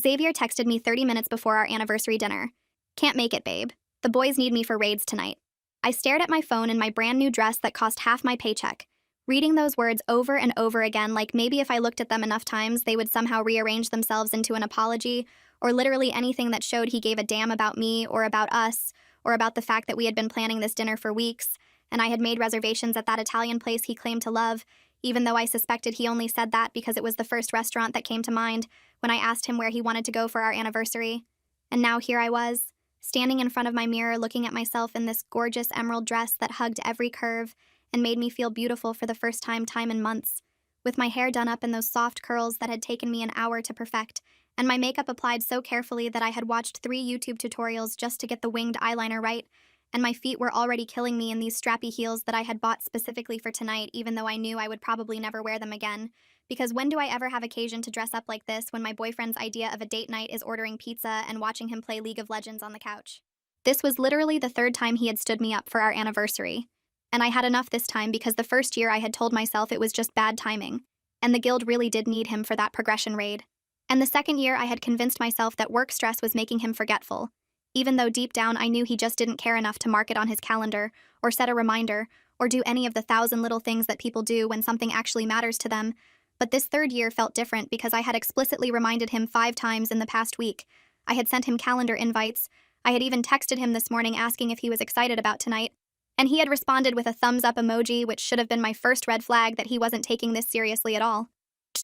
Xavier texted me 30 minutes before our anniversary dinner. Can't make it, babe. The boys need me for raids tonight. I stared at my phone in my brand new dress that cost half my paycheck, reading those words over and over again like maybe if I looked at them enough times, they would somehow rearrange themselves into an apology, or literally anything that showed he gave a damn about me or about us, or about the fact that we had been planning this dinner for weeks, and I had made reservations at that Italian place he claimed to love, even though I suspected he only said that because it was the first restaurant that came to mind when I asked him where he wanted to go for our anniversary. And now here I was, standing in front of my mirror looking at myself in this gorgeous emerald dress that hugged every curve and made me feel beautiful for the first time in months, with my hair done up in those soft curls that had taken me an hour to perfect, and my makeup applied so carefully that I had watched 3 YouTube tutorials just to get the winged eyeliner right, and my feet were already killing me in these strappy heels that I had bought specifically for tonight, even though I knew I would probably never wear them again. Because when do I ever have occasion to dress up like this when my boyfriend's idea of a date night is ordering pizza and watching him play League of Legends on the couch? This was literally the 3rd time he had stood me up for our anniversary. And I had enough this time because the first year I had told myself it was just bad timing, and the guild really did need him for that progression raid. And the 2nd year I had convinced myself that work stress was making him forgetful, even though deep down I knew he just didn't care enough to mark it on his calendar, or set a reminder, or do any of the 1,000 little things that people do when something actually matters to them. But this 3rd year felt different because I had explicitly reminded him 5 times in the past week. I had sent him calendar invites. I had even texted him this morning asking if he was excited about tonight. And he had responded with a thumbs up emoji, which should have been my first red flag that he wasn't taking this seriously at all.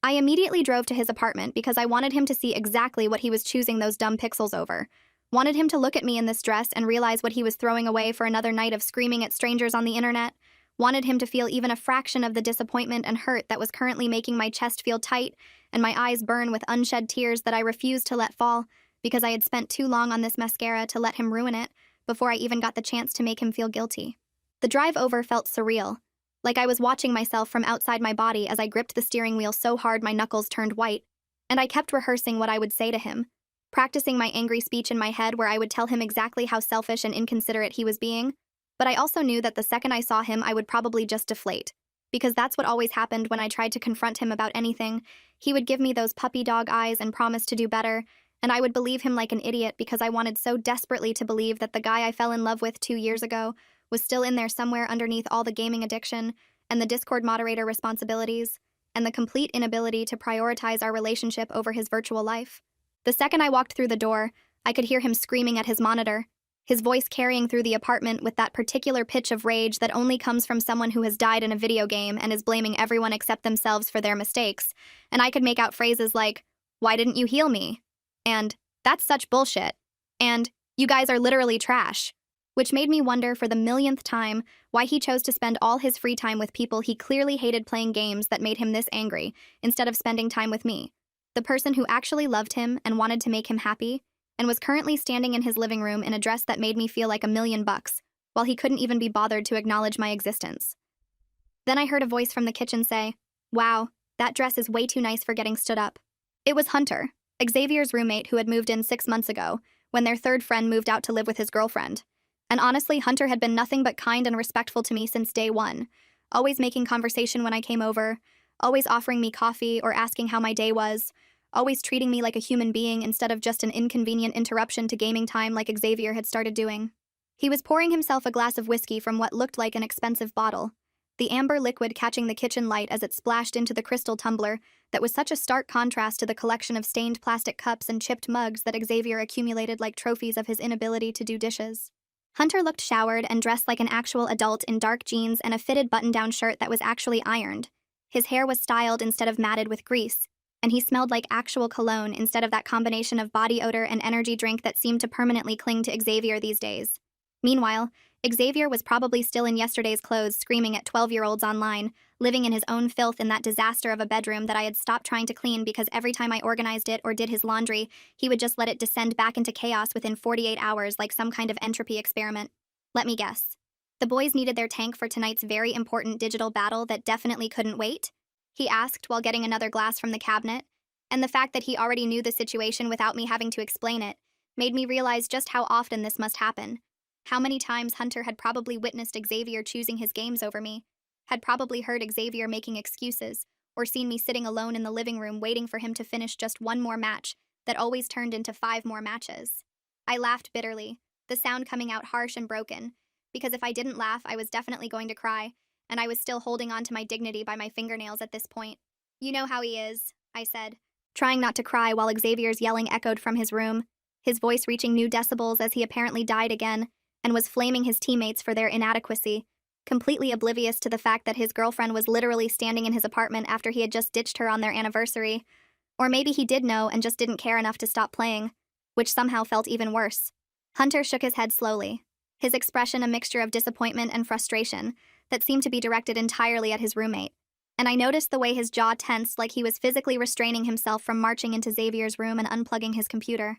I immediately drove to his apartment because I wanted him to see exactly what he was choosing those dumb pixels over. Wanted him to look at me in this dress and realize what he was throwing away for another night of screaming at strangers on the internet. Wanted him to feel even a fraction of the disappointment and hurt that was currently making my chest feel tight and my eyes burn with unshed tears that I refused to let fall because I had spent too long on this mascara to let him ruin it before I even got the chance to make him feel guilty. The drive over felt surreal, like I was watching myself from outside my body as I gripped the steering wheel so hard my knuckles turned white, and I kept rehearsing what I would say to him, practicing my angry speech in my head where I would tell him exactly how selfish and inconsiderate he was being. But I also knew that the second I saw him, I would probably just deflate, because that's what always happened when I tried to confront him about anything. He would give me those puppy dog eyes and promise to do better, and I would believe him like an idiot because I wanted so desperately to believe that the guy I fell in love with 2 years ago was still in there somewhere underneath all the gaming addiction and the Discord moderator responsibilities and the complete inability to prioritize our relationship over his virtual life. The second I walked through the door, I could hear him screaming at his monitor, his voice carrying through the apartment with that particular pitch of rage that only comes from someone who has died in a video game and is blaming everyone except themselves for their mistakes. And I could make out phrases like, "Why didn't you heal me?" And "That's such bullshit." And "You guys are literally trash." Which made me wonder for the millionth time why he chose to spend all his free time with people he clearly hated playing games that made him this angry, instead of spending time with me, the person who actually loved him and wanted to make him happy, and was currently standing in his living room in a dress that made me feel like $1,000,000, while he couldn't even be bothered to acknowledge my existence. Then I heard a voice from the kitchen say, "Wow, that dress is way too nice for getting stood up." It was Hunter, Xavier's roommate who had moved in 6 months ago, when their 3rd friend moved out to live with his girlfriend. And honestly, Hunter had been nothing but kind and respectful to me since day one, always making conversation when I came over, always offering me coffee or asking how my day was, always treating me like a human being instead of just an inconvenient interruption to gaming time like Xavier had started doing. He was pouring himself a glass of whiskey from what looked like an expensive bottle, the amber liquid catching the kitchen light as it splashed into the crystal tumbler that was such a stark contrast to the collection of stained plastic cups and chipped mugs that Xavier accumulated like trophies of his inability to do dishes. Hunter looked showered and dressed like an actual adult in dark jeans and a fitted button-down shirt that was actually ironed. His hair was styled instead of matted with grease, and he smelled like actual cologne instead of that combination of body odor and energy drink that seemed to permanently cling to Xavier these days. Meanwhile, Xavier was probably still in yesterday's clothes screaming at 12-year-olds online, living in his own filth in that disaster of a bedroom that I had stopped trying to clean because every time I organized it or did his laundry, he would just let it descend back into chaos within 48 hours like some kind of entropy experiment. Let me guess. The boys needed their tank for tonight's very important digital battle that definitely couldn't wait? He asked while getting another glass from the cabinet, and the fact that he already knew the situation without me having to explain it made me realize just how often this must happen. How many times Hunter had probably witnessed Xavier choosing his games over me, had probably heard Xavier making excuses, or seen me sitting alone in the living room waiting for him to finish just one more match that always turned into 5 more matches. I laughed bitterly, the sound coming out harsh and broken, because if I didn't laugh, I was definitely going to cry, and I was still holding on to my dignity by my fingernails at this point. You know how he is, I said, trying not to cry while Xavier's yelling echoed from his room, his voice reaching new decibels as he apparently died again, and was flaming his teammates for their inadequacy, completely oblivious to the fact that his girlfriend was literally standing in his apartment after he had just ditched her on their anniversary. Or maybe he did know and just didn't care enough to stop playing, which somehow felt even worse. Hunter shook his head slowly, his expression a mixture of disappointment and frustration that seemed to be directed entirely at his roommate. And I noticed the way his jaw tensed, like he was physically restraining himself from marching into Xavier's room and unplugging his computer.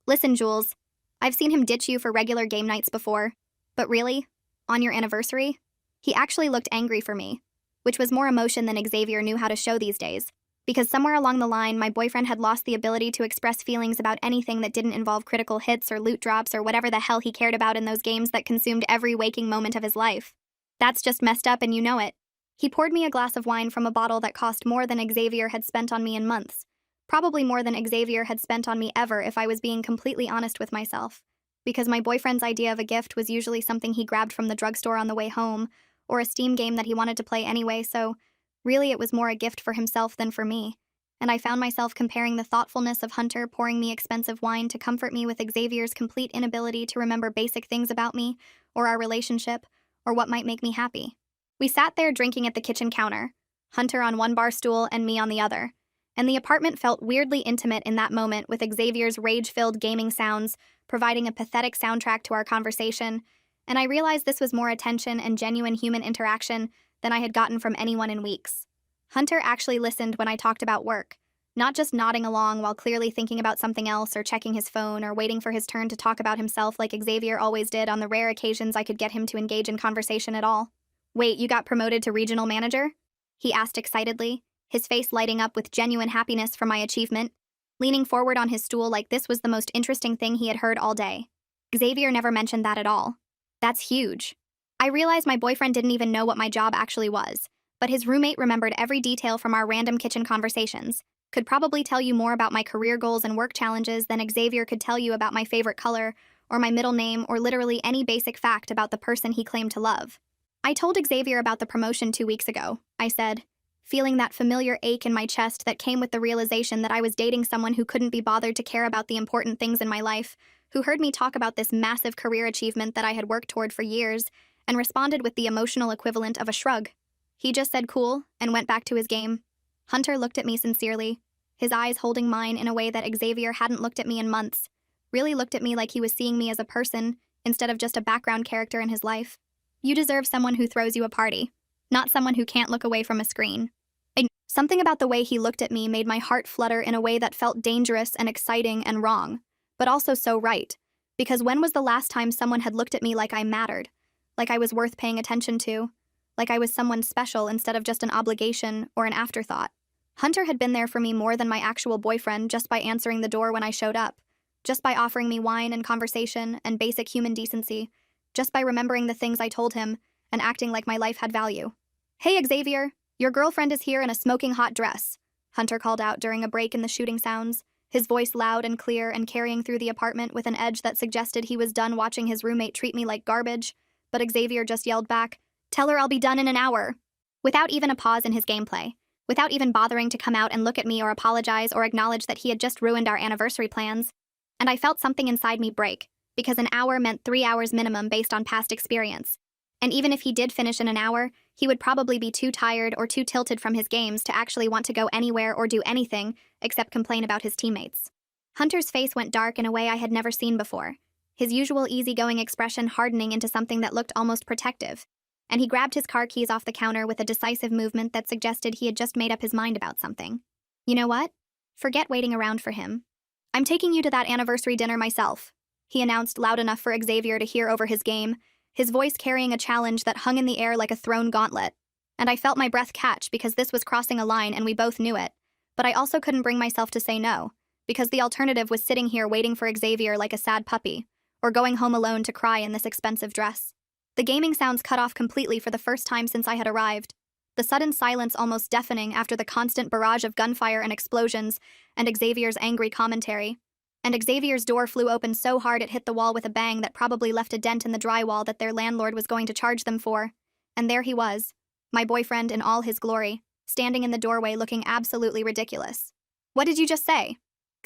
Listen, Jules, I've seen him ditch you for regular game nights before, but really? On your anniversary? He actually looked angry for me, which was more emotion than Xavier knew how to show these days, because somewhere along the line, my boyfriend had lost the ability to express feelings about anything that didn't involve critical hits or loot drops or whatever the hell he cared about in those games that consumed every waking moment of his life. That's just messed up and you know it. He poured me a glass of wine from a bottle that cost more than Xavier had spent on me in months, probably more than Xavier had spent on me ever if I was being completely honest with myself, because my boyfriend's idea of a gift was usually something he grabbed from the drugstore on the way home, or a Steam game that he wanted to play anyway, so really it was more a gift for himself than for me. And I found myself comparing the thoughtfulness of Hunter pouring me expensive wine to comfort me with Xavier's complete inability to remember basic things about me, or our relationship, or what might make me happy. We sat there drinking at the kitchen counter, Hunter on one bar stool and me on the other, and the apartment felt weirdly intimate in that moment with Xavier's rage-filled gaming sounds providing a pathetic soundtrack to our conversation, and I realized this was more attention and genuine human interaction than I had gotten from anyone in weeks. Hunter actually listened when I talked about work, not just nodding along while clearly thinking about something else or checking his phone or waiting for his turn to talk about himself like Xavier always did on the rare occasions I could get him to engage in conversation at all. Wait, you got promoted to regional manager? He asked excitedly, his face lighting up with genuine happiness for my achievement, leaning forward on his stool like this was the most interesting thing he had heard all day. Xavier never mentioned that at all. That's huge. I realized my boyfriend didn't even know what my job actually was, but his roommate remembered every detail from our random kitchen conversations, could probably tell you more about my career goals and work challenges than Xavier could tell you about my favorite color, or my middle name, or literally any basic fact about the person he claimed to love. I told Xavier about the promotion 2 weeks ago, I said, feeling that familiar ache in my chest that came with the realization that I was dating someone who couldn't be bothered to care about the important things in my life, who heard me talk about this massive career achievement that I had worked toward for years, and responded with the emotional equivalent of a shrug. He just said cool, and went back to his game. Hunter looked at me sincerely, his eyes holding mine in a way that Xavier hadn't looked at me in months, really looked at me like he was seeing me as a person, instead of just a background character in his life. You deserve someone who throws you a party, not someone who can't look away from a screen. Something about the way he looked at me made my heart flutter in a way that felt dangerous and exciting and wrong, but also so right, because when was the last time someone had looked at me like I mattered, like I was worth paying attention to, like I was someone special instead of just an obligation or an afterthought? Hunter had been there for me more than my actual boyfriend just by answering the door when I showed up, just by offering me wine and conversation and basic human decency, just by remembering the things I told him and acting like my life had value. Hey, Xavier, your girlfriend is here in a smoking hot dress, Hunter called out during a break in the shooting sounds, his voice loud and clear and carrying through the apartment with an edge that suggested he was done watching his roommate treat me like garbage, but Xavier just yelled back, "Tell her I'll be done in an hour," without even a pause in his gameplay, without even bothering to come out and look at me or apologize or acknowledge that he had just ruined our anniversary plans. And I felt something inside me break, because an hour meant 3 hours minimum based on past experience. And even if he did finish in an hour, he would probably be too tired or too tilted from his games to actually want to go anywhere or do anything except complain about his teammates. Hunter's face went dark in a way I had never seen before, his usual easygoing expression hardening into something that looked almost protective, and he grabbed his car keys off the counter with a decisive movement that suggested he had just made up his mind about something. You know what? Forget waiting around for him. I'm taking you to that anniversary dinner myself, he announced loud enough for Xavier to hear over his game, his voice carrying a challenge that hung in the air like a thrown gauntlet. And I felt my breath catch because this was crossing a line and we both knew it. But I also couldn't bring myself to say no, because the alternative was sitting here waiting for Xavier like a sad puppy, or going home alone to cry in this expensive dress. The gaming sounds cut off completely for the first time since I had arrived. the sudden silence almost deafening after the constant barrage of gunfire and explosions, and Xavier's angry commentary. And Xavier's door flew open so hard it hit the wall with a bang that probably left a dent in the drywall that their landlord was going to charge them for. And there he was, my boyfriend in all his glory, standing in the doorway looking absolutely ridiculous. "What did you just say?"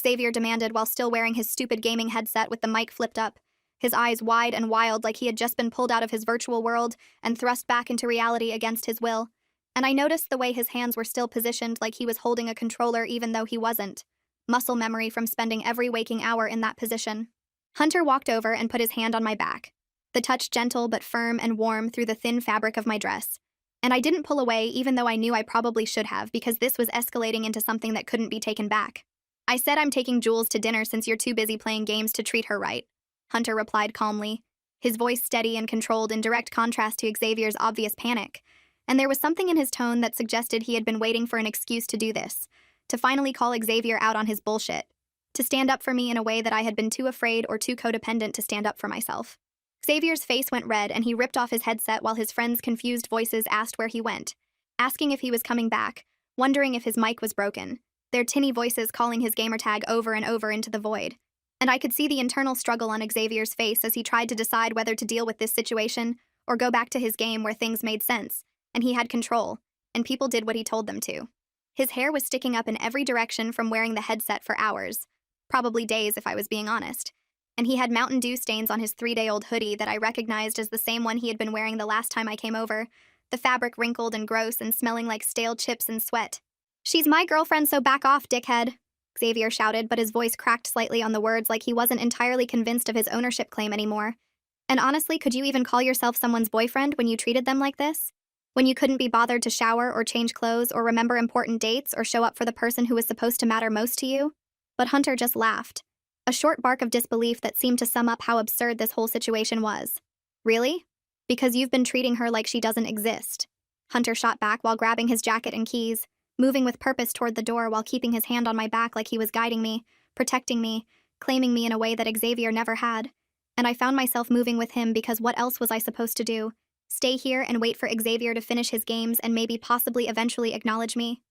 Xavier demanded while still wearing his stupid gaming headset with the mic flipped up, his eyes wide and wild like he had just been pulled out of his virtual world and thrust back into reality against his will. And I noticed the way his hands were still positioned like he was holding a controller even though he wasn't. Muscle memory from spending every waking hour in that position. Hunter walked over and put his hand on my back, the touch gentle but firm and warm through the thin fabric of my dress. And I didn't pull away even though I knew I probably should have because this was escalating into something that couldn't be taken back. "I said I'm taking Jules to dinner since you're too busy playing games to treat her right," Hunter replied calmly, his voice steady and controlled in direct contrast to Xavier's obvious panic. And there was something in his tone that suggested he had been waiting for an excuse to do this, to finally call Xavier out on his bullshit, to stand up for me in a way that I had been too afraid or too codependent to stand up for myself. Xavier's face went red and he ripped off his headset while his friends' confused voices asked where he went, asking if he was coming back, wondering if his mic was broken, their tinny voices calling his gamertag over and over into the void. And I could see the internal struggle on Xavier's face as he tried to decide whether to deal with this situation or go back to his game where things made sense, and he had control, and people did what he told them to. His hair was sticking up in every direction from wearing the headset for hours, probably days if I was being honest, and he had Mountain Dew stains on his 3-day-old hoodie that I recognized as the same one he had been wearing the last time I came over, the fabric wrinkled and gross and smelling like stale chips and sweat. "She's my girlfriend, so back off, dickhead," Xavier shouted, but his voice cracked slightly on the words like he wasn't entirely convinced of his ownership claim anymore. "And honestly, could you even call yourself someone's boyfriend when you treated them like this? When you couldn't be bothered to shower or change clothes or remember important dates or show up for the person who was supposed to matter most to you?" But Hunter just laughed, a short bark of disbelief that seemed to sum up how absurd this whole situation was. "Really? Because you've been treating her like she doesn't exist." Hunter shot back while grabbing his jacket and keys, moving with purpose toward the door while keeping his hand on my back like he was guiding me, protecting me, claiming me in a way that Xavier never had. And I found myself moving with him because what else was I supposed to do? Stay here and wait for Xavier to finish his games and maybe possibly eventually acknowledge me?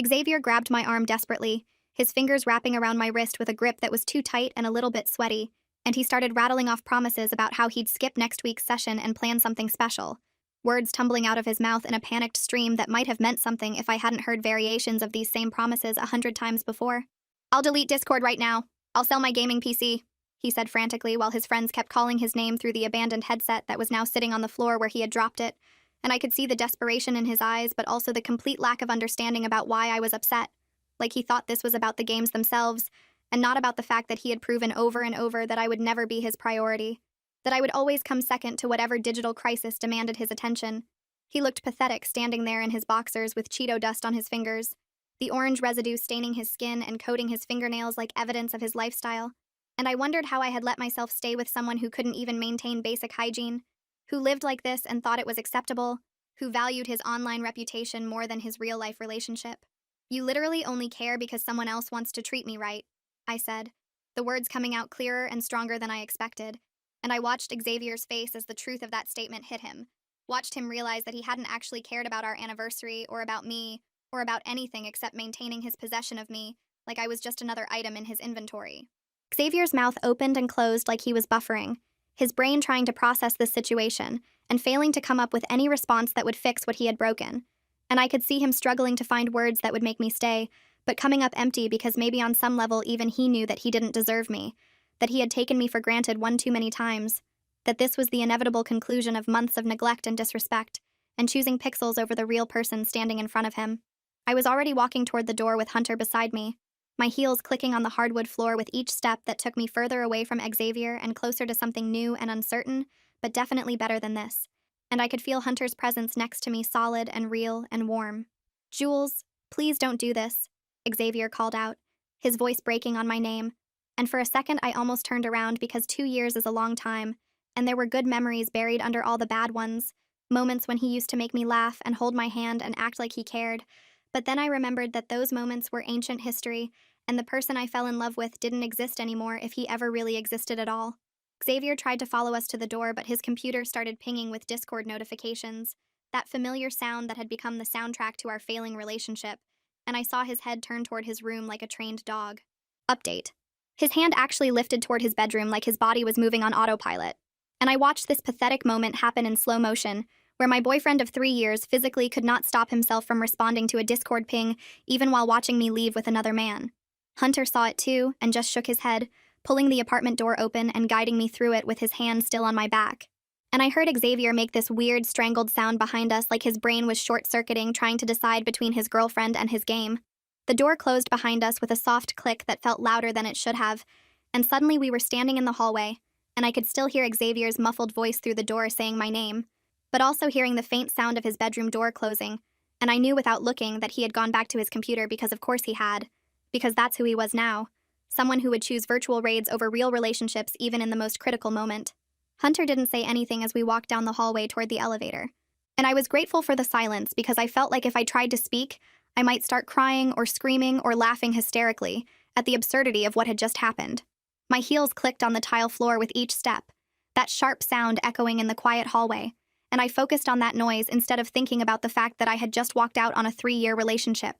Xavier grabbed my arm desperately, his fingers wrapping around my wrist with a grip that was too tight and a little bit sweaty, and he started rattling off promises about how he'd skip next week's session and plan something special, words tumbling out of his mouth in a panicked stream that might have meant something if I hadn't heard variations of these same promises 100 times before. "I'll delete Discord right now. I'll sell my gaming PC," he said frantically while his friends kept calling his name through the abandoned headset that was now sitting on the floor where he had dropped it, and I could see the desperation in his eyes but also the complete lack of understanding about why I was upset, like he thought this was about the games themselves, and not about the fact that he had proven over and over that I would never be his priority, that I would always come second to whatever digital crisis demanded his attention. He looked pathetic standing there in his boxers with Cheeto dust on his fingers, the orange residue staining his skin and coating his fingernails like evidence of his lifestyle. And I wondered how I had let myself stay with someone who couldn't even maintain basic hygiene, who lived like this and thought it was acceptable, who valued his online reputation more than his real-life relationship. "You literally only care because someone else wants to treat me right," I said, the words coming out clearer and stronger than I expected. And I watched Xavier's face as the truth of that statement hit him, watched him realize that he hadn't actually cared about our anniversary or about me or about anything except maintaining his possession of me, like I was just another item in his inventory. Xavier's mouth opened and closed like he was buffering, his brain trying to process this situation and failing to come up with any response that would fix what he had broken. And I could see him struggling to find words that would make me stay, but coming up empty because maybe on some level even he knew that he didn't deserve me, that he had taken me for granted one too many times, that this was the inevitable conclusion of months of neglect and disrespect, and choosing pixels over the real person standing in front of him. I was already walking toward the door with Hunter beside me, my heels clicking on the hardwood floor with each step that took me further away from Xavier and closer to something new and uncertain, but definitely better than this. And I could feel Hunter's presence next to me, solid and real and warm. "Jules, please don't do this," Xavier called out, his voice breaking on my name. And for a second I almost turned around because 2 years is a long time, and there were good memories buried under all the bad ones, moments when he used to make me laugh and hold my hand and act like he cared. But then I remembered that those moments were ancient history, and the person I fell in love with didn't exist anymore if he ever really existed at all. Xavier tried to follow us to the door, but his computer started pinging with Discord notifications, that familiar sound that had become the soundtrack to our failing relationship, and I saw his head turn toward his room like a trained dog. Update. His hand actually lifted toward his bedroom like his body was moving on autopilot. And I watched this pathetic moment happen in slow motion, where my boyfriend of 3 years physically could not stop himself from responding to a Discord ping, even while watching me leave with another man. Hunter saw it too, and just shook his head, pulling the apartment door open and guiding me through it with his hand still on my back. And I heard Xavier make this weird, strangled sound behind us like his brain was short-circuiting, trying to decide between his girlfriend and his game. The door closed behind us with a soft click that felt louder than it should have, and suddenly we were standing in the hallway, and I could still hear Xavier's muffled voice through the door saying my name, but also hearing the faint sound of his bedroom door closing, and I knew without looking that he had gone back to his computer because of course he had, because that's who he was now, someone who would choose virtual raids over real relationships even in the most critical moment. Hunter didn't say anything as we walked down the hallway toward the elevator, and I was grateful for the silence because I felt like if I tried to speak, I might start crying or screaming or laughing hysterically at the absurdity of what had just happened. My heels clicked on the tile floor with each step, that sharp sound echoing in the quiet hallway, and I focused on that noise instead of thinking about the fact that I had just walked out on a 3-year relationship.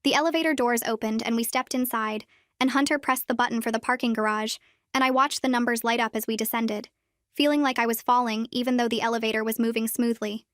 The elevator doors opened and we stepped inside, and Hunter pressed the button for the parking garage, and I watched the numbers light up as we descended, feeling like I was falling even though the elevator was moving smoothly.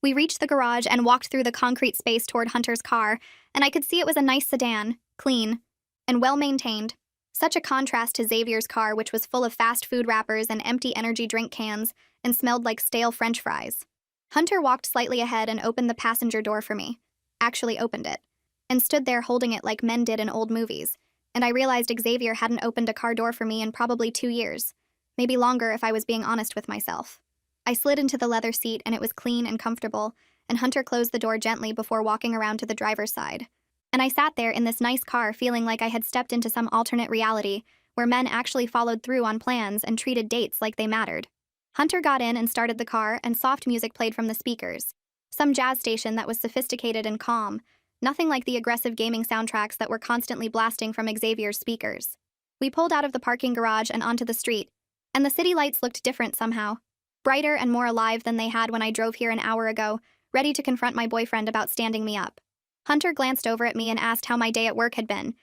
We reached the garage and walked through the concrete space toward Hunter's car, and I could see it was a nice sedan, clean, and well-maintained. Such a contrast to Xavier's car, which was full of fast food wrappers and empty energy drink cans and smelled like stale French fries. Hunter walked slightly ahead and opened the passenger door for me, actually opened it, and stood there holding it like men did in old movies, and I realized Xavier hadn't opened a car door for me in probably 2 years, maybe longer if I was being honest with myself. I slid into the leather seat and it was clean and comfortable, and Hunter closed the door gently before walking around to the driver's side. And I sat there in this nice car feeling like I had stepped into some alternate reality where men actually followed through on plans and treated dates like they mattered. Hunter got in and started the car, and soft music played from the speakers. Some jazz station that was sophisticated and calm, nothing like the aggressive gaming soundtracks that were constantly blasting from Xavier's speakers. We pulled out of the parking garage and onto the street, and the city lights looked different somehow. Brighter and more alive than they had when I drove here an hour ago, ready to confront my boyfriend about standing me up. Hunter glanced over at me and asked how my day at work had been.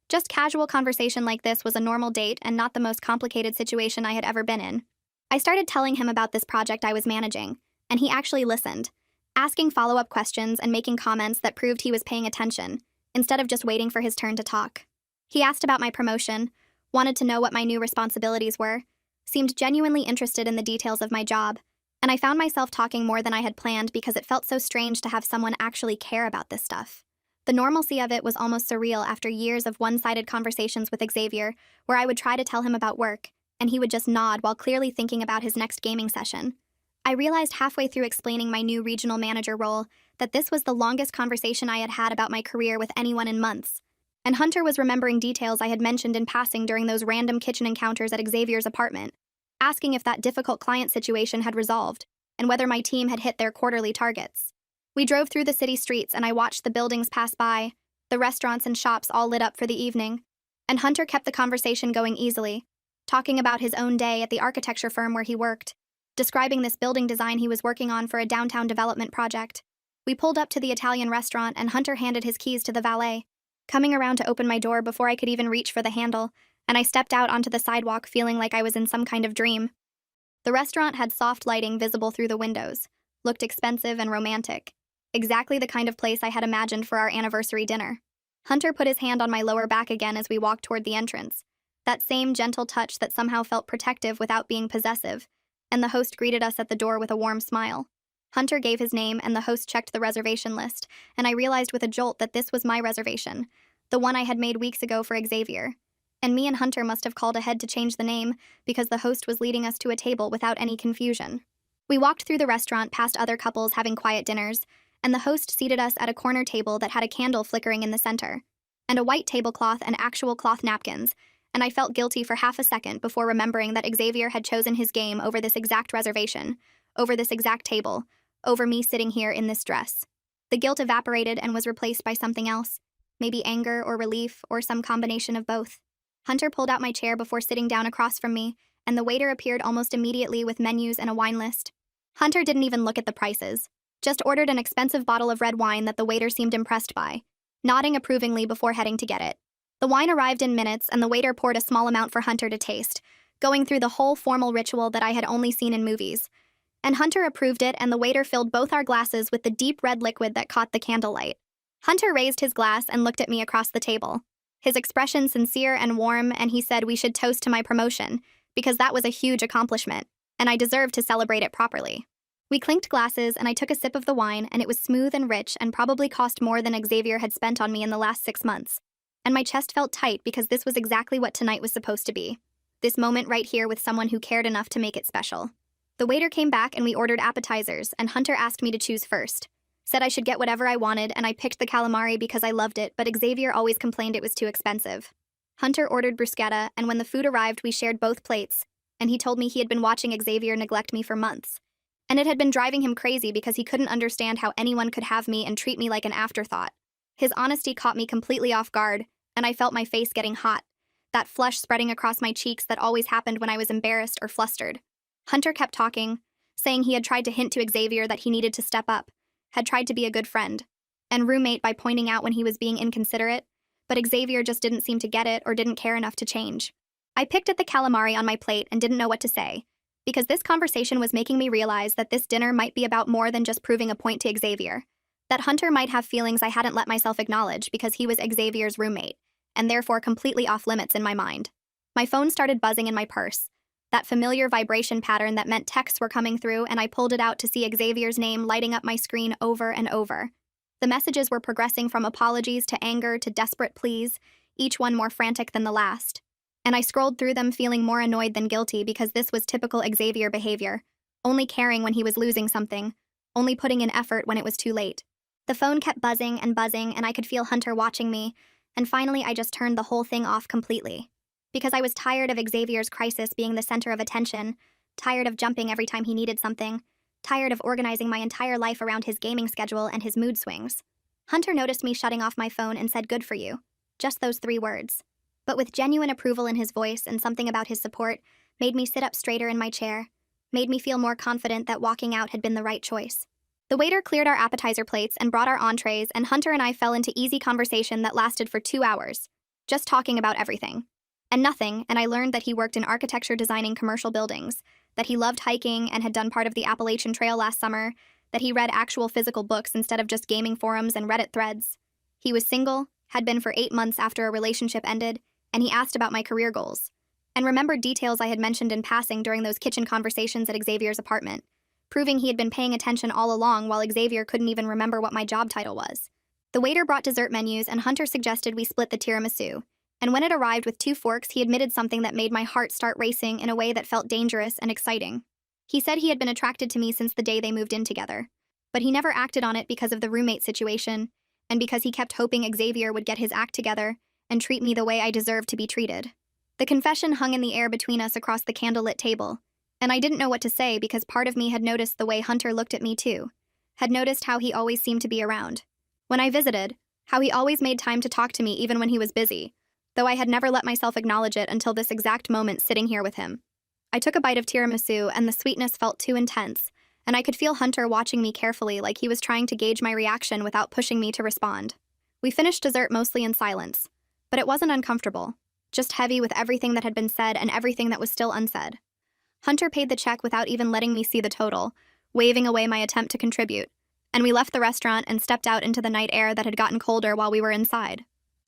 Just casual conversation like this was a normal date and not the most complicated situation I had ever been in. I started telling him about this project I was managing, and he actually listened, asking follow-up questions and making comments that proved he was paying attention, instead of just waiting for his turn to talk. He asked about my promotion, wanted to know what my new responsibilities were, seemed genuinely interested in the details of my job, and I found myself talking more than I had planned because it felt so strange to have someone actually care about this stuff. The normalcy of it was almost surreal after years of one-sided conversations with Xavier, where I would try to tell him about work, and he would just nod while clearly thinking about his next gaming session. I realized halfway through explaining my new regional manager role that this was the longest conversation I had had about my career with anyone in months, and Hunter was remembering details I had mentioned in passing during those random kitchen encounters at Xavier's apartment, asking if that difficult client situation had resolved, and whether my team had hit their quarterly targets. We drove through the city streets and I watched the buildings pass by, the restaurants and shops all lit up for the evening, and Hunter kept the conversation going easily, talking about his own day at the architecture firm where he worked, describing this building design he was working on for a downtown development project. We pulled up to the Italian restaurant and Hunter handed his keys to the valet, coming around to open my door before I could even reach for the handle, and I stepped out onto the sidewalk feeling like I was in some kind of dream. The restaurant had soft lighting visible through the windows, looked expensive and romantic, exactly the kind of place I had imagined for our anniversary dinner. Hunter put his hand on my lower back again as we walked toward the entrance, that same gentle touch that somehow felt protective without being possessive, and the host greeted us at the door with a warm smile. Hunter gave his name and the host checked the reservation list, and I realized with a jolt that this was my reservation, the one I had made weeks ago for Xavier. And me and Hunter must have called ahead to change the name because the host was leading us to a table without any confusion. We walked through the restaurant past other couples having quiet dinners, and the host seated us at a corner table that had a candle flickering in the center, and a white tablecloth and actual cloth napkins, and I felt guilty for half a second before remembering that Xavier had chosen his game over this exact reservation, over this exact table, over me sitting here in this dress. The guilt evaporated and was replaced by something else, maybe anger or relief or some combination of both. Hunter pulled out my chair before sitting down across from me, and the waiter appeared almost immediately with menus and a wine list. Hunter didn't even look at the prices, Just ordered an expensive bottle of red wine that the waiter seemed impressed by, nodding approvingly before heading to get it. The wine arrived in minutes, and the waiter poured a small amount for Hunter to taste, going through the whole formal ritual that I had only seen in movies. And Hunter approved it, and the waiter filled both our glasses with the deep red liquid that caught the candlelight. Hunter raised his glass and looked at me across the table, his expression sincere and warm, and he said we should toast to my promotion, because that was a huge accomplishment, and I deserved to celebrate it properly. We clinked glasses, and I took a sip of the wine, and it was smooth and rich and probably cost more than Xavier had spent on me in the last 6 months. And my chest felt tight because this was exactly what tonight was supposed to be. This moment right here with someone who cared enough to make it special. The waiter came back and we ordered appetizers, and Hunter asked me to choose first. Said I should get whatever I wanted, and I picked the calamari because I loved it, but Xavier always complained it was too expensive. Hunter ordered bruschetta, and when the food arrived we shared both plates, and he told me he had been watching Xavier neglect me for months. And it had been driving him crazy because he couldn't understand how anyone could have me and treat me like an afterthought. His honesty caught me completely off guard, and I felt my face getting hot, that flush spreading across my cheeks that always happened when I was embarrassed or flustered. Hunter kept talking, saying he had tried to hint to Xavier that he needed to step up, had tried to be a good friend, and roommate by pointing out when he was being inconsiderate, but Xavier just didn't seem to get it or didn't care enough to change. I picked at the calamari on my plate and didn't know what to say, because this conversation was making me realize that this dinner might be about more than just proving a point to Xavier, that Hunter might have feelings I hadn't let myself acknowledge because he was Xavier's roommate, and therefore completely off limits in my mind. My phone started buzzing in my purse, that familiar vibration pattern that meant texts were coming through, and I pulled it out to see Xavier's name lighting up my screen over and over. The messages were progressing from apologies to anger to desperate pleas, each one more frantic than the last. And I scrolled through them feeling more annoyed than guilty because this was typical Xavier behavior, only caring when he was losing something, only putting in effort when it was too late. The phone kept buzzing, and I could feel Hunter watching me, and finally I just turned the whole thing off completely. Because I was tired of Xavier's crisis being the center of attention, tired of jumping every time he needed something, tired of organizing my entire life around his gaming schedule and his mood swings. Hunter noticed me shutting off my phone and said, "Good for you." Just those 3 words. But with genuine approval in his voice and something about his support, made me sit up straighter in my chair, made me feel more confident that walking out had been the right choice. The waiter cleared our appetizer plates and brought our entrees, and Hunter and I fell into easy conversation that lasted for 2 hours, just talking about everything. And nothing, and I learned that he worked in architecture designing commercial buildings, that he loved hiking and had done part of the Appalachian Trail last summer, that he read actual physical books instead of just gaming forums and Reddit threads. He was single, had been for 8 months after a relationship ended, and he asked about my career goals, and remembered details I had mentioned in passing during those kitchen conversations at Xavier's apartment, proving he had been paying attention all along while Xavier couldn't even remember what my job title was. The waiter brought dessert menus, and Hunter suggested we split the tiramisu, and when it arrived with 2 forks, he admitted something that made my heart start racing in a way that felt dangerous and exciting. He said he had been attracted to me since the day they moved in together, but he never acted on it because of the roommate situation, and because he kept hoping Xavier would get his act together and treat me the way I deserved to be treated. The confession hung in the air between us across the candlelit table, and I didn't know what to say because part of me had noticed the way Hunter looked at me too, had noticed how he always seemed to be around. When I visited, how he always made time to talk to me even when he was busy, though I had never let myself acknowledge it until this exact moment sitting here with him. I took a bite of tiramisu, and the sweetness felt too intense, and I could feel Hunter watching me carefully like he was trying to gauge my reaction without pushing me to respond. We finished dessert mostly in silence, but it wasn't uncomfortable, just heavy with everything that had been said and everything that was still unsaid. Hunter paid the check without even letting me see the total, waving away my attempt to contribute, and we left the restaurant and stepped out into the night air that had gotten colder while we were inside.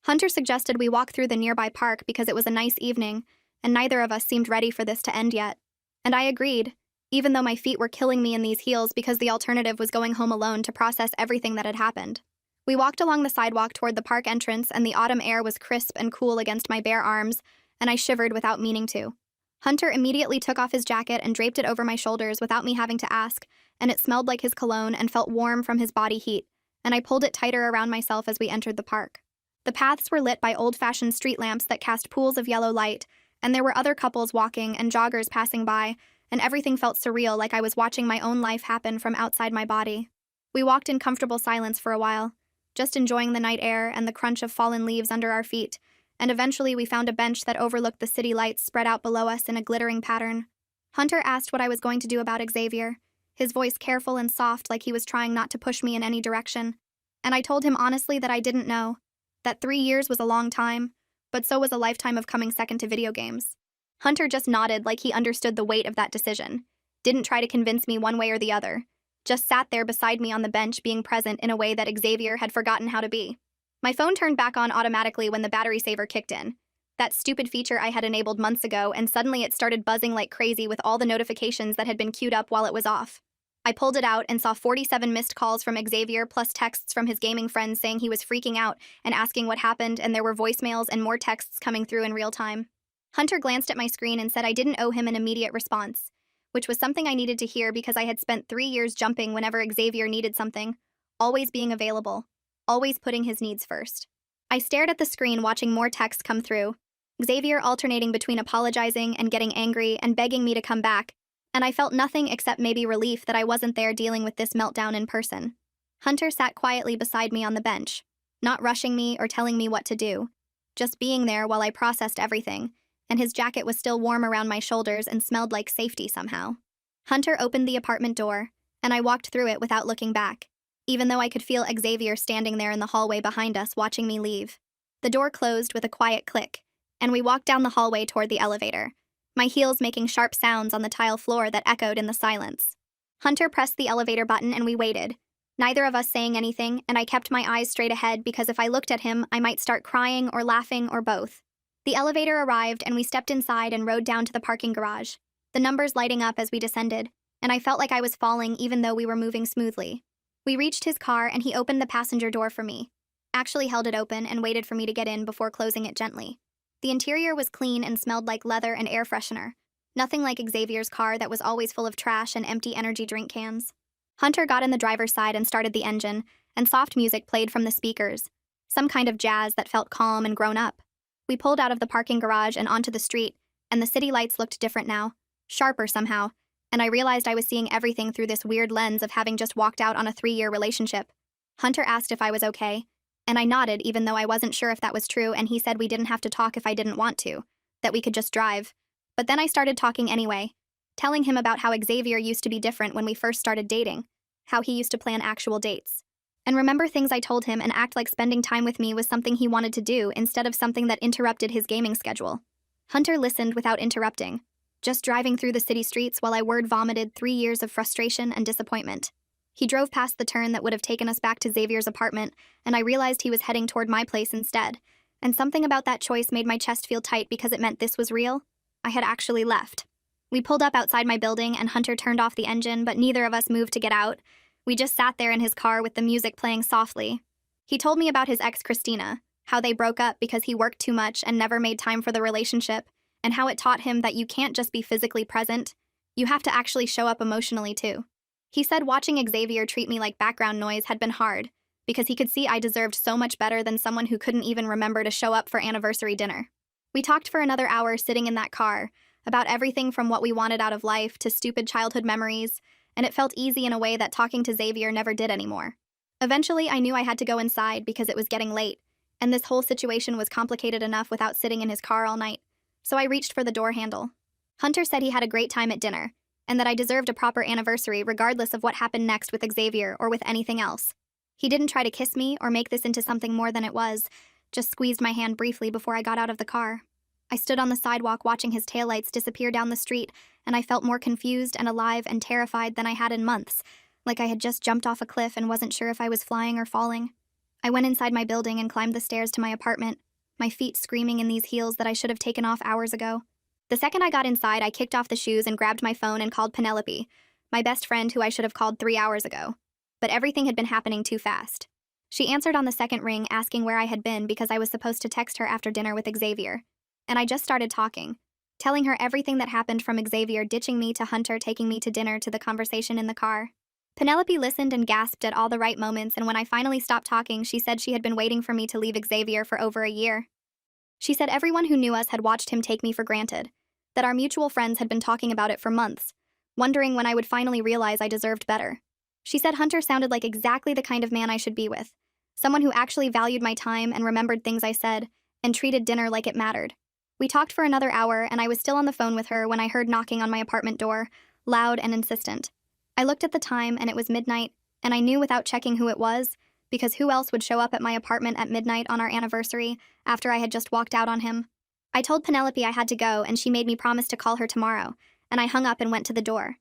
Hunter suggested we walk through the nearby park because it was a nice evening, and neither of us seemed ready for this to end yet. And I agreed, even though my feet were killing me in these heels because the alternative was going home alone to process everything that had happened. We walked along the sidewalk toward the park entrance, and the autumn air was crisp and cool against my bare arms, and I shivered without meaning to. Hunter immediately took off his jacket and draped it over my shoulders without me having to ask, and it smelled like his cologne and felt warm from his body heat, and I pulled it tighter around myself as we entered the park. The paths were lit by old-fashioned street lamps that cast pools of yellow light, and there were other couples walking and joggers passing by, and everything felt surreal, like I was watching my own life happen from outside my body. We walked in comfortable silence for a while, just enjoying the night air and the crunch of fallen leaves under our feet, and eventually we found a bench that overlooked the city lights spread out below us in a glittering pattern. Hunter asked what I was going to do about Xavier, his voice careful and soft like he was trying not to push me in any direction. And I told him honestly that I didn't know, that 3 years was a long time, but so was a lifetime of coming second to video games. Hunter just nodded like he understood the weight of that decision, didn't try to convince me one way or the other, just sat there beside me on the bench being present in a way that Xavier had forgotten how to be. My phone turned back on automatically when the battery saver kicked in. That stupid feature I had enabled months ago, and suddenly it started buzzing like crazy with all the notifications that had been queued up while it was off. I pulled it out and saw 47 missed calls from Xavier plus texts from his gaming friends saying he was freaking out and asking what happened, and there were voicemails and more texts coming through in real time. Hunter glanced at my screen and said I didn't owe him an immediate response, which was something I needed to hear because I had spent 3 years jumping whenever Xavier needed something, always being available, always putting his needs first. I stared at the screen watching more texts come through, Xavier alternating between apologizing and getting angry and begging me to come back, and I felt nothing except maybe relief that I wasn't there dealing with this meltdown in person. Hunter sat quietly beside me on the bench, not rushing me or telling me what to do, just being there while I processed everything, and his jacket was still warm around my shoulders and smelled like safety somehow. Hunter opened the apartment door, and I walked through it without looking back, even though I could feel Xavier standing there in the hallway behind us watching me leave. The door closed with a quiet click, and we walked down the hallway toward the elevator, my heels making sharp sounds on the tile floor that echoed in the silence. Hunter pressed the elevator button and we waited, neither of us saying anything, and I kept my eyes straight ahead because if I looked at him, I might start crying or laughing or both. The elevator arrived and we stepped inside and rode down to the parking garage, the numbers lighting up as we descended, and I felt like I was falling even though we were moving smoothly. We reached his car and he opened the passenger door for me, actually held it open and waited for me to get in before closing it gently. The interior was clean and smelled like leather and air freshener, nothing like Xavier's car that was always full of trash and empty energy drink cans. Hunter got in the driver's side and started the engine, and soft music played from the speakers, some kind of jazz that felt calm and grown up. We pulled out of the parking garage and onto the street, and the city lights looked different now, sharper somehow, and I realized I was seeing everything through this weird lens of having just walked out on a 3-year relationship. Hunter asked if I was okay, and I nodded even though I wasn't sure if that was true, and he said we didn't have to talk if I didn't want to, that we could just drive. But then I started talking anyway, telling him about how Xavier used to be different when we first started dating, how he used to plan actual dates, and remember things I told him and act like spending time with me was something he wanted to do instead of something that interrupted his gaming schedule. Hunter listened without interrupting, just driving through the city streets while I word vomited 3 years of frustration and disappointment. He drove past the turn that would have taken us back to Xavier's apartment, and I realized he was heading toward my place instead, and something about that choice made my chest feel tight because it meant this was real. I had actually left. We pulled up outside my building and Hunter turned off the engine, but neither of us moved to get out. We just sat there in his car with the music playing softly. He told me about his ex Christina, how they broke up because he worked too much and never made time for the relationship, and how it taught him that you can't just be physically present, you have to actually show up emotionally too. He said watching Xavier treat me like background noise had been hard, because he could see I deserved so much better than someone who couldn't even remember to show up for anniversary dinner. We talked for another hour sitting in that car, about everything from what we wanted out of life to stupid childhood memories, and it felt easy in a way that talking to Xavier never did anymore. Eventually, I knew I had to go inside because it was getting late, and this whole situation was complicated enough without sitting in his car all night, so I reached for the door handle. Hunter said he had a great time at dinner, and that I deserved a proper anniversary regardless of what happened next with Xavier or with anything else. He didn't try to kiss me or make this into something more than it was, just squeezed my hand briefly before I got out of the car. I stood on the sidewalk watching his taillights disappear down the street, and I felt more confused and alive and terrified than I had in months, like I had just jumped off a cliff and wasn't sure if I was flying or falling. I went inside my building and climbed the stairs to my apartment, my feet screaming in these heels that I should have taken off hours ago. The second I got inside, I kicked off the shoes and grabbed my phone and called Penelope, my best friend who I should have called 3 hours ago. But everything had been happening too fast. She answered on the second ring asking where I had been because I was supposed to text her after dinner with Xavier. And I just started talking, telling her everything that happened from Xavier ditching me to Hunter taking me to dinner to the conversation in the car. Penelope listened and gasped at all the right moments, and when I finally stopped talking, she said she had been waiting for me to leave Xavier for over a year. She said everyone who knew us had watched him take me for granted, that our mutual friends had been talking about it for months, wondering when I would finally realize I deserved better. She said Hunter sounded like exactly the kind of man I should be with, someone who actually valued my time and remembered things I said, and treated dinner like it mattered. We talked for another hour, and I was still on the phone with her when I heard knocking on my apartment door, loud and insistent. I looked at the time and it was midnight, and I knew without checking who it was, because who else would show up at my apartment at midnight on our anniversary after I had just walked out on him? I told Penelope I had to go, and she made me promise to call her tomorrow, and I hung up and went to the door.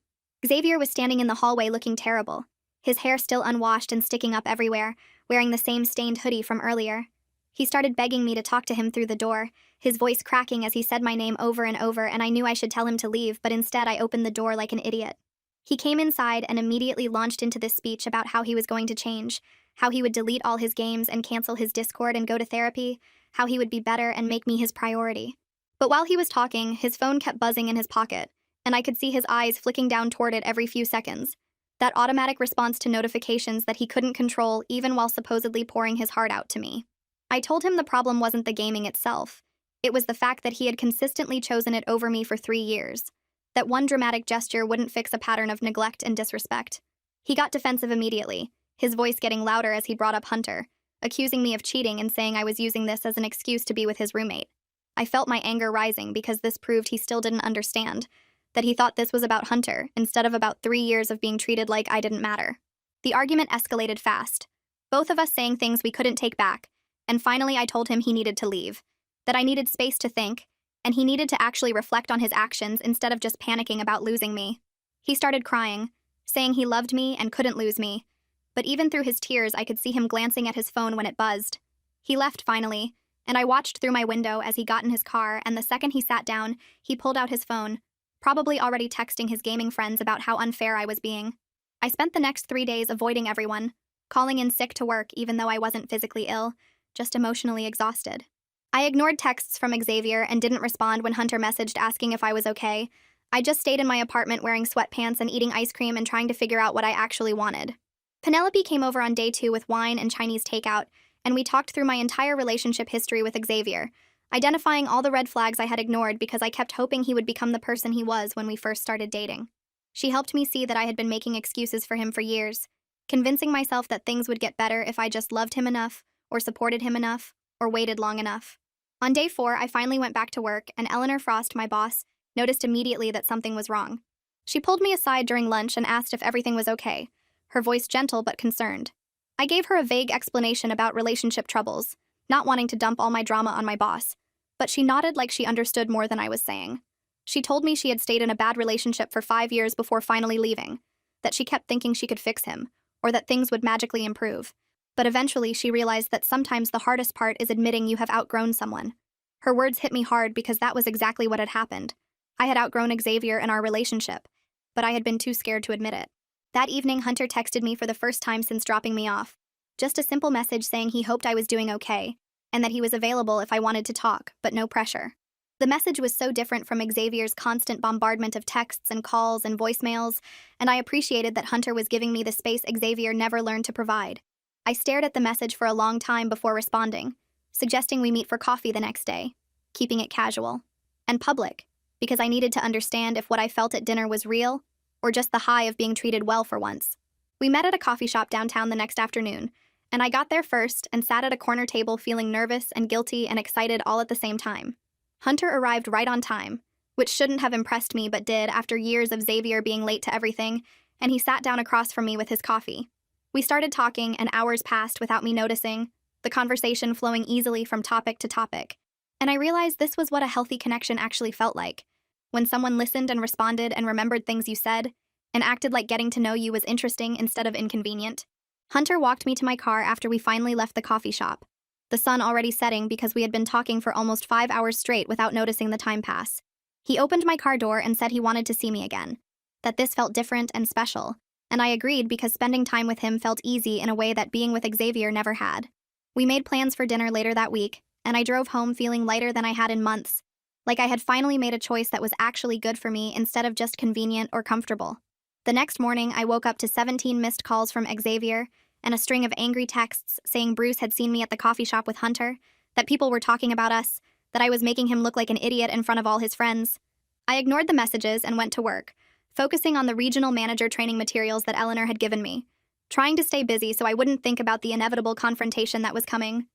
Xavier was standing in the hallway looking terrible, his hair still unwashed and sticking up everywhere, wearing the same stained hoodie from earlier. He started begging me to talk to him through the door, his voice cracking as he said my name over and over, and I knew I should tell him to leave, but instead I opened the door like an idiot. He came inside and immediately launched into this speech about how he was going to change, how he would delete all his games and cancel his Discord and go to therapy, how he would be better and make me his priority. But while he was talking, his phone kept buzzing in his pocket, and I could see his eyes flicking down toward it every few seconds. That automatic response to notifications that he couldn't control even while supposedly pouring his heart out to me. I told him the problem wasn't the gaming itself. It was the fact that he had consistently chosen it over me for 3 years. That one dramatic gesture wouldn't fix a pattern of neglect and disrespect. He got defensive immediately, his voice getting louder as he brought up Hunter, accusing me of cheating and saying I was using this as an excuse to be with his roommate. I felt my anger rising because this proved he still didn't understand, that he thought this was about Hunter instead of about 3 years of being treated like I didn't matter. The argument escalated fast, both of us saying things we couldn't take back, and finally I told him he needed to leave, that I needed space to think, and he needed to actually reflect on his actions instead of just panicking about losing me. He started crying, saying he loved me and couldn't lose me, but even through his tears I could see him glancing at his phone when it buzzed. He left finally, and I watched through my window as he got in his car, and the second he sat down, he pulled out his phone, probably already texting his gaming friends about how unfair I was being. I spent the next 3 days avoiding everyone, calling in sick to work even though I wasn't physically ill, just emotionally exhausted. I ignored texts from Xavier and didn't respond when Hunter messaged asking if I was okay. I just stayed in my apartment wearing sweatpants and eating ice cream and trying to figure out what I actually wanted. Penelope came over on day 2 with wine and Chinese takeout, and we talked through my entire relationship history with Xavier, identifying all the red flags I had ignored because I kept hoping he would become the person he was when we first started dating. She helped me see that I had been making excuses for him for years, convincing myself that things would get better if I just loved him enough, or supported him enough, or waited long enough. On day 4, I finally went back to work, and Eleanor Frost, my boss, noticed immediately that something was wrong. She pulled me aside during lunch and asked if everything was okay, her voice gentle but concerned. I gave her a vague explanation about relationship troubles, not wanting to dump all my drama on my boss, but she nodded like she understood more than I was saying. She told me she had stayed in a bad relationship for 5 years before finally leaving, that she kept thinking she could fix him, or that things would magically improve. But eventually she realized that sometimes the hardest part is admitting you have outgrown someone. Her words hit me hard because that was exactly what had happened. I had outgrown Xavier and our relationship, but I had been too scared to admit it. That evening, Hunter texted me for the first time since dropping me off. Just a simple message saying he hoped I was doing okay, and that he was available if I wanted to talk, but no pressure. The message was so different from Xavier's constant bombardment of texts and calls and voicemails, and I appreciated that Hunter was giving me the space Xavier never learned to provide. I stared at the message for a long time before responding, suggesting we meet for coffee the next day, keeping it casual and public, because I needed to understand if what I felt at dinner was real or just the high of being treated well for once. We met at a coffee shop downtown the next afternoon, and I got there first and sat at a corner table feeling nervous and guilty and excited all at the same time. Hunter arrived right on time, which shouldn't have impressed me but did after years of Xavier being late to everything, and he sat down across from me with his coffee. We started talking, and hours passed without me noticing, the conversation flowing easily from topic to topic. And I realized this was what a healthy connection actually felt like, when someone listened and responded and remembered things you said, and acted like getting to know you was interesting instead of inconvenient. Hunter walked me to my car after we finally left the coffee shop, the sun already setting because we had been talking for almost 5 hours straight without noticing the time pass. He opened my car door and said he wanted to see me again, that this felt different and special, and I agreed because spending time with him felt easy in a way that being with Xavier never had. We made plans for dinner later that week, and I drove home feeling lighter than I had in months, like I had finally made a choice that was actually good for me instead of just convenient or comfortable. The next morning, I woke up to 17 missed calls from Xavier and a string of angry texts saying Bruce had seen me at the coffee shop with Hunter, that people were talking about us, that I was making him look like an idiot in front of all his friends. I ignored the messages and went to work, focusing on the regional manager training materials that Eleanor had given me, trying to stay busy so I wouldn't think about the inevitable confrontation that was coming.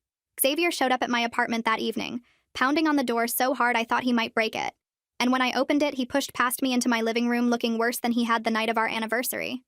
Xavier showed up at my apartment that evening, pounding on the door so hard I thought he might break it. And when I opened it, he pushed past me into my living room looking worse than he had the night of our anniversary.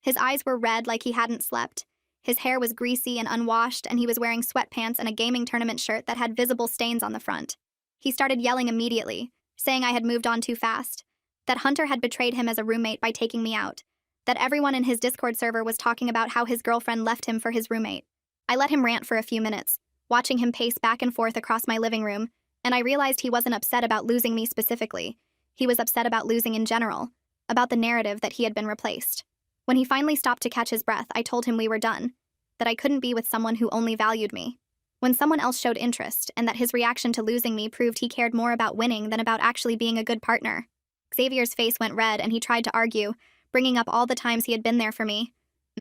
His eyes were red like he hadn't slept. His hair was greasy and unwashed, and he was wearing sweatpants and a gaming tournament shirt that had visible stains on the front. He started yelling immediately, saying I had moved on too fast, that Hunter had betrayed him as a roommate by taking me out, that everyone in his Discord server was talking about how his girlfriend left him for his roommate. I let him rant for a few minutes, watching him pace back and forth across my living room, and I realized he wasn't upset about losing me specifically. He was upset about losing in general, about the narrative that he had been replaced. When he finally stopped to catch his breath, I told him we were done, that I couldn't be with someone who only valued me, when someone else showed interest, and that his reaction to losing me proved he cared more about winning than about actually being a good partner. Xavier's face went red and he tried to argue, bringing up all the times he had been there for me.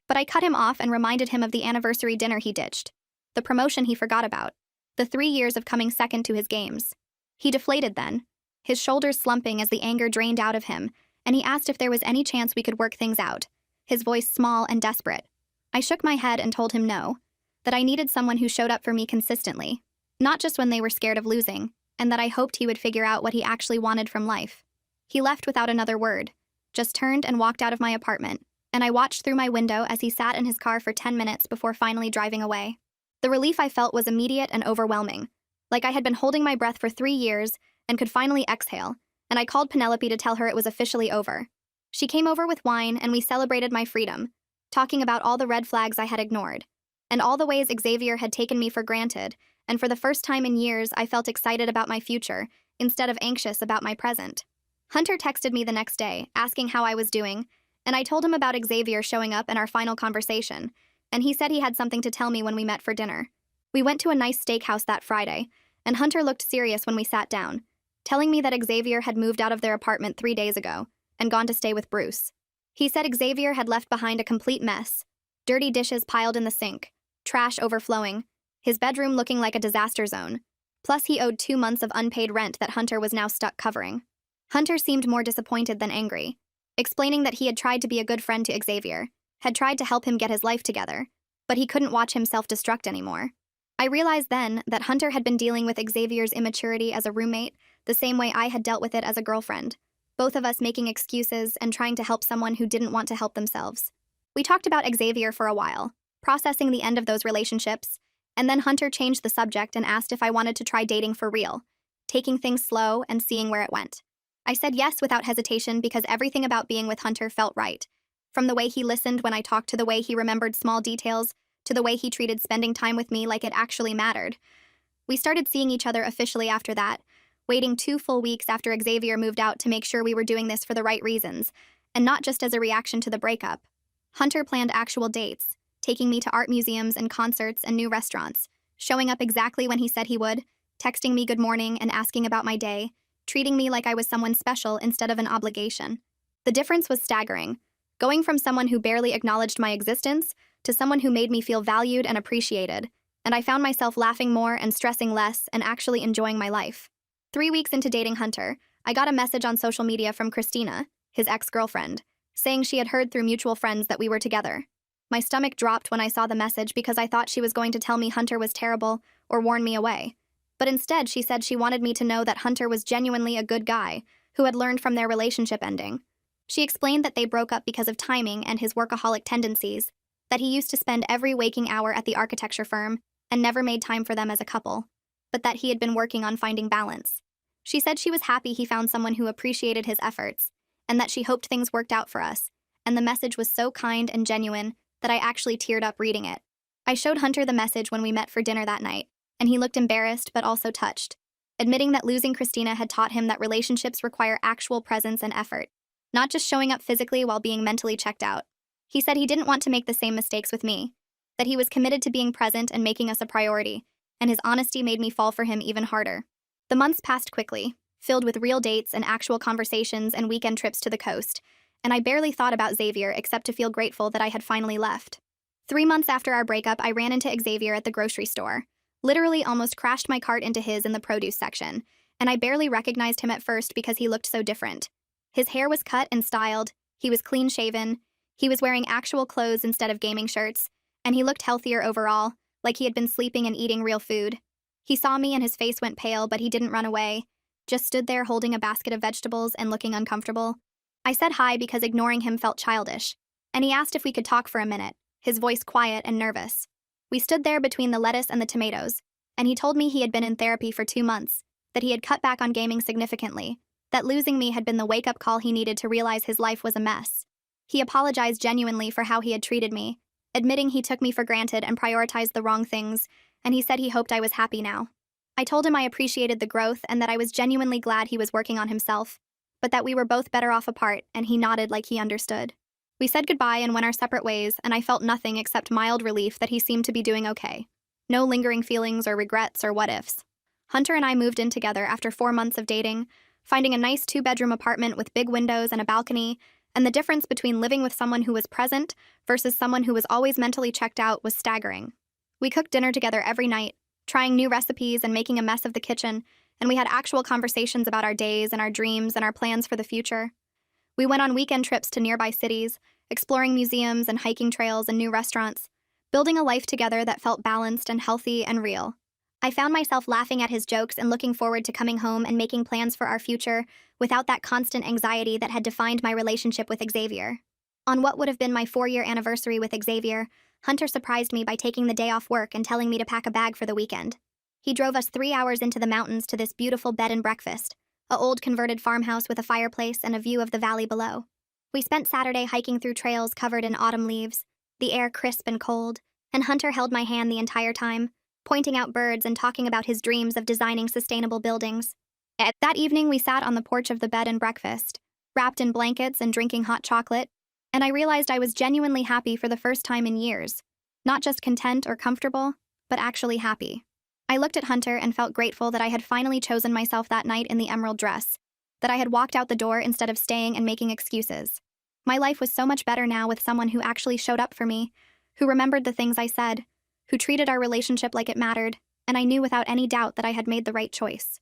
But I cut him off and reminded him of the anniversary dinner he ditched, the promotion he forgot about, the 3 years of coming second to his games. He deflated then, his shoulders slumping as the anger drained out of him, and he asked if there was any chance we could work things out, his voice small and desperate. I shook my head and told him no, that I needed someone who showed up for me consistently, not just when they were scared of losing, and that I hoped he would figure out what he actually wanted from life. He left without another word, just turned and walked out of my apartment, and I watched through my window as he sat in his car for 10 minutes before finally driving away. The relief I felt was immediate and overwhelming, like I had been holding my breath for 3 years and could finally exhale, and I called Penelope to tell her it was officially over. She came over with wine and we celebrated my freedom, talking about all the red flags I had ignored, and all the ways Xavier had taken me for granted, and for the first time in years I felt excited about my future, instead of anxious about my present. Hunter texted me the next day, asking how I was doing, and I told him about Xavier showing up in our final conversation, and he said he had something to tell me when we met for dinner. We went to a nice steakhouse that Friday, and Hunter looked serious when we sat down, telling me that Xavier had moved out of their apartment 3 days ago and gone to stay with Bruce. He said Xavier had left behind a complete mess, dirty dishes piled in the sink, trash overflowing, his bedroom looking like a disaster zone. Plus, he owed 2 months of unpaid rent that Hunter was now stuck covering. Hunter seemed more disappointed than angry, explaining that he had tried to be a good friend to Xavier, had tried to help him get his life together, but he couldn't watch him self-destruct anymore. I realized then that Hunter had been dealing with Xavier's immaturity as a roommate the same way I had dealt with it as a girlfriend, both of us making excuses and trying to help someone who didn't want to help themselves. We talked about Xavier for a while, processing the end of those relationships, and then Hunter changed the subject and asked if I wanted to try dating for real, taking things slow and seeing where it went. I said yes without hesitation because everything about being with Hunter felt right, from the way he listened when I talked to the way he remembered small details to the way he treated spending time with me like it actually mattered. We started seeing each other officially after that, waiting 2 full weeks after Xavier moved out to make sure we were doing this for the right reasons, and not just as a reaction to the breakup. Hunter planned actual dates, taking me to art museums and concerts and new restaurants, showing up exactly when he said he would, texting me good morning and asking about my day, treating me like I was someone special instead of an obligation. The difference was staggering, going from someone who barely acknowledged my existence to someone who made me feel valued and appreciated, and I found myself laughing more and stressing less and actually enjoying my life. 3 weeks into dating Hunter, I got a message on social media from Christina, his ex-girlfriend, saying she had heard through mutual friends that we were together. My stomach dropped when I saw the message because I thought she was going to tell me Hunter was terrible or warn me away. But instead, she said she wanted me to know that Hunter was genuinely a good guy who had learned from their relationship ending. She explained that they broke up because of timing and his workaholic tendencies, that he used to spend every waking hour at the architecture firm and never made time for them as a couple, but that he had been working on finding balance. She said she was happy he found someone who appreciated his efforts, and that she hoped things worked out for us, and the message was so kind and genuine that I actually teared up reading it. I showed Hunter the message when we met for dinner that night, and he looked embarrassed but also touched, admitting that losing Christina had taught him that relationships require actual presence and effort, not just showing up physically while being mentally checked out. He said he didn't want to make the same mistakes with me, that he was committed to being present and making us a priority, and his honesty made me fall for him even harder. The months passed quickly, filled with real dates and actual conversations and weekend trips to the coast, and I barely thought about Xavier except to feel grateful that I had finally left. 3 months after our breakup, I ran into Xavier at the grocery store, literally almost crashed my cart into his in the produce section, and I barely recognized him at first because he looked so different. His hair was cut and styled, he was clean-shaven, he was wearing actual clothes instead of gaming shirts, and he looked healthier overall, like he had been sleeping and eating real food. He saw me and his face went pale, but he didn't run away, just stood there holding a basket of vegetables and looking uncomfortable. I said hi because ignoring him felt childish, and he asked if we could talk for a minute, his voice quiet and nervous. We stood there between the lettuce and the tomatoes, and he told me he had been in therapy for 2 months, that he had cut back on gaming significantly, that losing me had been the wake-up call he needed to realize his life was a mess. He apologized genuinely for how he had treated me, admitting he took me for granted and prioritized the wrong things, and he said he hoped I was happy now. I told him I appreciated the growth and that I was genuinely glad he was working on himself, but that we were both better off apart, and he nodded like he understood. We said goodbye and went our separate ways, and I felt nothing except mild relief that he seemed to be doing okay. No lingering feelings or regrets or what-ifs. Hunter and I moved in together after 4 months of dating, finding a nice 2-bedroom apartment with big windows and a balcony, and the difference between living with someone who was present versus someone who was always mentally checked out was staggering. We cooked dinner together every night, trying new recipes and making a mess of the kitchen, and we had actual conversations about our days and our dreams and our plans for the future. We went on weekend trips to nearby cities, exploring museums and hiking trails and new restaurants, building a life together that felt balanced and healthy and real. I found myself laughing at his jokes and looking forward to coming home and making plans for our future without that constant anxiety that had defined my relationship with Xavier. On what would have been my 4-year anniversary with Xavier, Hunter surprised me by taking the day off work and telling me to pack a bag for the weekend. He drove us 3 hours into the mountains to this beautiful bed and breakfast, an old converted farmhouse with a fireplace and a view of the valley below. We spent Saturday hiking through trails covered in autumn leaves, the air crisp and cold, and Hunter held my hand the entire time, pointing out birds and talking about his dreams of designing sustainable buildings. That evening, we sat on the porch of the bed and breakfast, wrapped in blankets and drinking hot chocolate, and I realized I was genuinely happy for the first time in years. Not just content or comfortable, but actually happy. I looked at Hunter and felt grateful that I had finally chosen myself that night in the emerald dress, that I had walked out the door instead of staying and making excuses. My life was so much better now with someone who actually showed up for me, who remembered the things I said, who treated our relationship like it mattered, and I knew without any doubt that I had made the right choice.